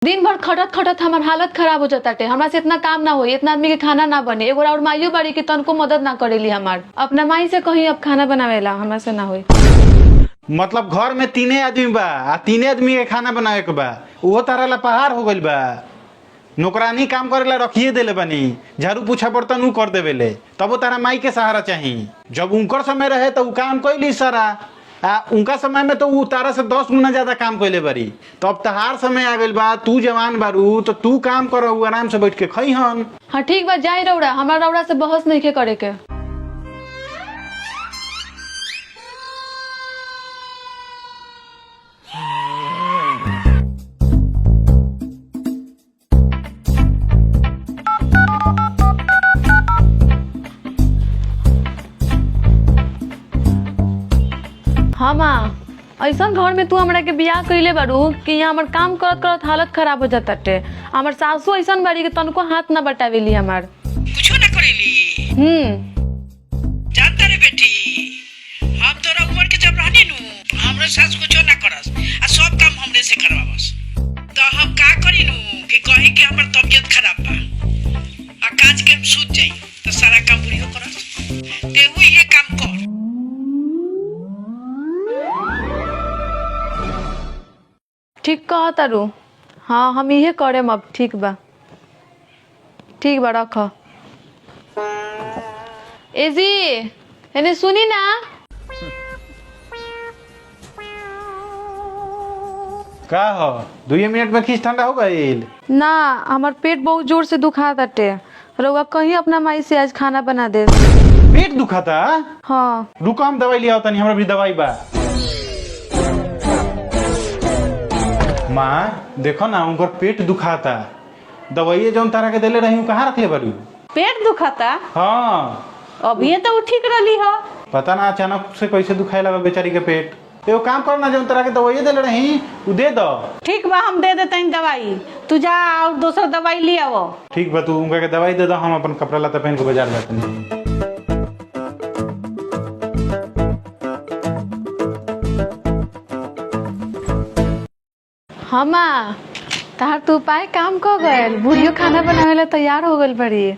दिन भर खटत खटत हमार हालत खराब हो जाता है। हमरा से इतना काम ना हो, इतना आदमी के खाना ना बने। एगो और माइयो बाड़ी की तनको मदद ना करेली हमार। अपना माई से कहीं अब खाना बनावेला, हमरा से ना होई। मतलब घर में तीने आदमी बा आ तीने आदमी के खाना बनावे के बा, वो तारा ला पहाड़ हो गइल बा। नौकरानी काम करेला रखिए देले बनी, झाड़ू पोछा बर्तन ऊ कर देवेले, तब वो तारा माई के सहारा चाहिए। जब उनकर समय रहे तो ऊ काम कैली सारा, आ उनका समय में तो ऊ तारा से 10 गुना ज्यादा काम कैले बारी। तो अब तहार समय आ गइल बा, तू जवान बारू तो तू काम करहु, आराम से बैठ के खइहन। हाँ ठीक बा, जाई रौड़ा, हमारा रौड़ा से बहस नहीं के करे के। हाँ माँ, ऐसा घर में तू हमरा के बियाह कइले बारू कि यहाँ हमार काम करत करत हालत खराब हो जाता टे। हमार सासू ऐसा बाड़ी के तनको हाथ ना बटावेली हमार। कुछो ना करेली। जानता रे बेटी, हम तोरा उम्र के जब रहनी नु, हमरे सास कुछो ना करस आ सब काम हमरे से करवावस। तो हम का करी नु कि कही कि हमर तबीयत खराब बा आ काज के सूत जाई तो सारा काम बुढ़ियो करस। तेहू ये काम कर। ठीक कह तारू। हाँ हम इहे करेम अब। ठीक बा रख। एजी एने सुनी ना। का हो 2 मिनट में खींच ठंडा हो गइल? ना, हमार पेट बहुत जोर से दुखा ताटे। रउआ कहीं अपना माई से आज खाना बना दे। पेट दुखाता? हाँ रुको हम दवाई लिया तनी, हमरा भी दवाई बा। माँ देखो ना, उनकर पेट दुखाता। दवाई जौन तारा के देले रही कहाँ रखले बारू? पेट दुखाता? हाँ अभी तो ठीक रही हो। पता ना अचानक से कैसे दुखाए लगा बेचारी के पेट। एगो काम करना, जौन तारा के दवाई देले रही उ दे दो। ठीक बा, हम दे देते दवाई। तू जा और दूसरा दवाई ले आओ। ठीक बा, तू उनका के दवाई दे दो, हम अपन कपड़ा लता पहन के बाजार जाते हैं। हाँ माँ, तार तू उपाय काम कर गए। बुढ़ियो खाना बनावे ला तैयार हो गई बड़ी।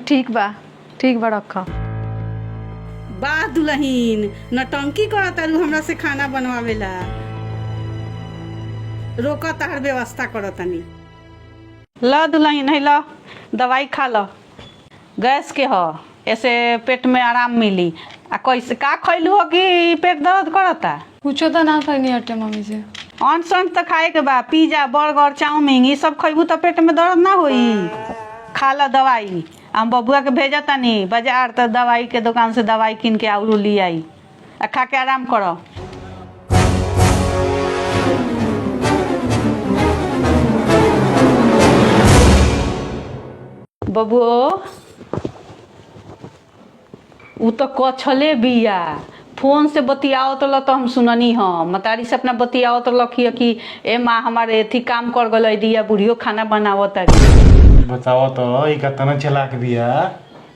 ठीक बा रख। वाह दुल्हन, नटंकी करत तारू हमरा से खाना बनवावेला। रोका तार व्यवस्था करत तनी। ल दुल्हन, है ल दवाई खा ल। गैस के हो, ऐसे पेट में आराम मिली। आ कैसे का खैलू हो कि पेट दर्द करता? कुछो तो ना खैनी हटे मम्मी से। अन सन तो खाए के बा, पिज्जा बर्गर चाउमीन ये सब खैबू तो पेट में दर्द ना होई। खा ला दवाई। हम बबुआ के भेजा तनी बाजार, तो दवाई के दुकान से दवाई किन के आउरू ले आई। आ खा के आराम करो। बबुओ उ तो कछले बिया। फोन से बतियाओ तो हम सुननी हाँ, मतारी से अपना बतियाओ तो लखिए कि ए माँ हमारे एथी काम कर गल दिया, बुढ़ियो खाना बनावो तारी। बताओ तो ई कतना चलाक बिया।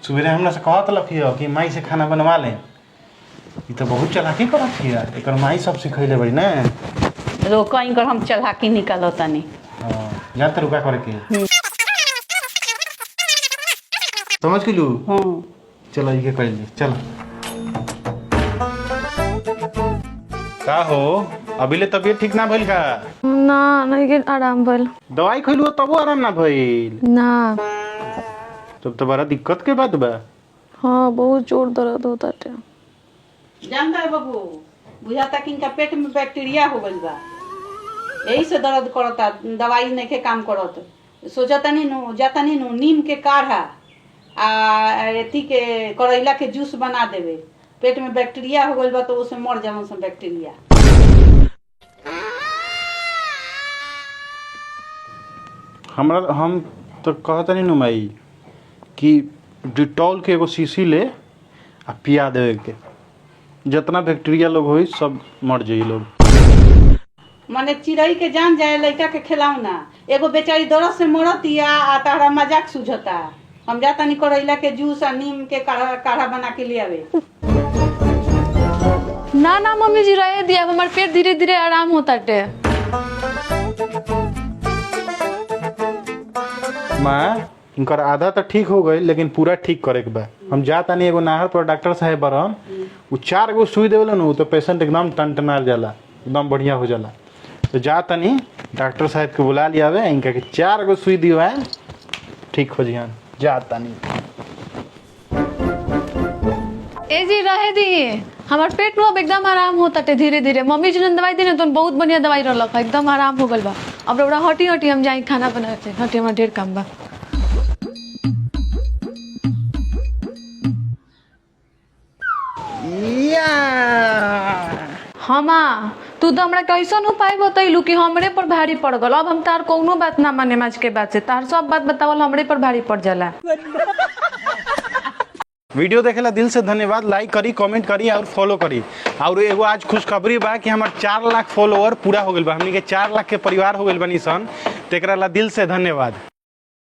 सुबह हमरा से कहत लखियो कि माई से खाना बनवा ले। ई तो बहुत चलाकी करत हिया, एकर माई सब सिखैले बड़ी ना। रोका इनकर हम चलाकी निकालो तनी। हां जानत रुका करे के। समझ गेलू? हां चलो ये कर ले, चलो। का हो अभी तबीयत ठीक ना भइल का? ना नहीं के आराम भइल। दवाई खइलू तबो आराम ना भइल? ना। तब तो बड़ा दिक्कत के बात बा। हाँ बहुत जोर दर्द होता है। जानता है बबू, बुझाता कि इनका पेट में बैक्टीरिया हो गइल बा, यही से दर्द करता। दवाई नहीं के काम करत। सोचता नहीं नु, जाता नहीं नु, नीम के काढ़ा आ एथी के करैला के जूस बना देवे। पेट में बैक्टीरिया हो गइल बा तो उसमें मर जावन सब बैक्टीरिया। हम तो कहता नहीं नु माई कि डिटॉल के एगो शीशी ले आ पिया देवे के, जितना बैक्टीरिया लोग होई सब मर जाई लोग। माने चिड़ई के जान जाए, लड़का के खिलाऊ ना। एगो बेचारी दर्द से मरतिया आ तारा मजाक सूझता। हम जाता नहीं करैला के जूस आ नीम के काढ़ा बना के ले आवे। ना ना मम्मी जी रहे दिया, हमारे पेट धीरे धीरे आराम होता है। माँ इनकर आधा तो ठीक हो गई लेकिन पूरा ठीक करे के बा। हम जा तानी एगो नाहर पर डॉक्टर साहेब बरन, उ 4 गो सुई देवेला नु तो पेशेंट एकदम टनटनाल जाला, एकदम बढ़िया हो जाला। तो जा तानी डॉक्टर साहब के बुला लिया आवे, इनका के 4 गो सुई दियो है, ठीक हो जिहन। जा तानी। ए जी रहे दी, हमार पेट में अब एकदम आराम होता टे धीरे धीरे। मम्मी जी ने दवाई दी तो बहुत बढ़िया दवाई रहलक, एकदम आराम हो गल बा। अब रौड़ा हटी हटी हम जाई खाना बनाते, हटी हमार ढेर काम बा। हमा तू तो हमरा कैसन उपाय बतैलू कि हमरे पर भारी पड़ गल। अब हम तार कोनो बात ना माने आज के बाद से, तार सब बात बतावल हमरे पर भारी पड़ जाला। वीडियो देखेला दिल से धन्यवाद। लाइक करी, कमेंट करी और फॉलो करी। और एगो आज खुशखबरी बा कि हमार 4 लाख फॉलोअर पूरा हो गइल बा। हमनी के 4 लाख के परिवार हो गइल बानी सन, तेकरा ला दिल से धन्यवाद।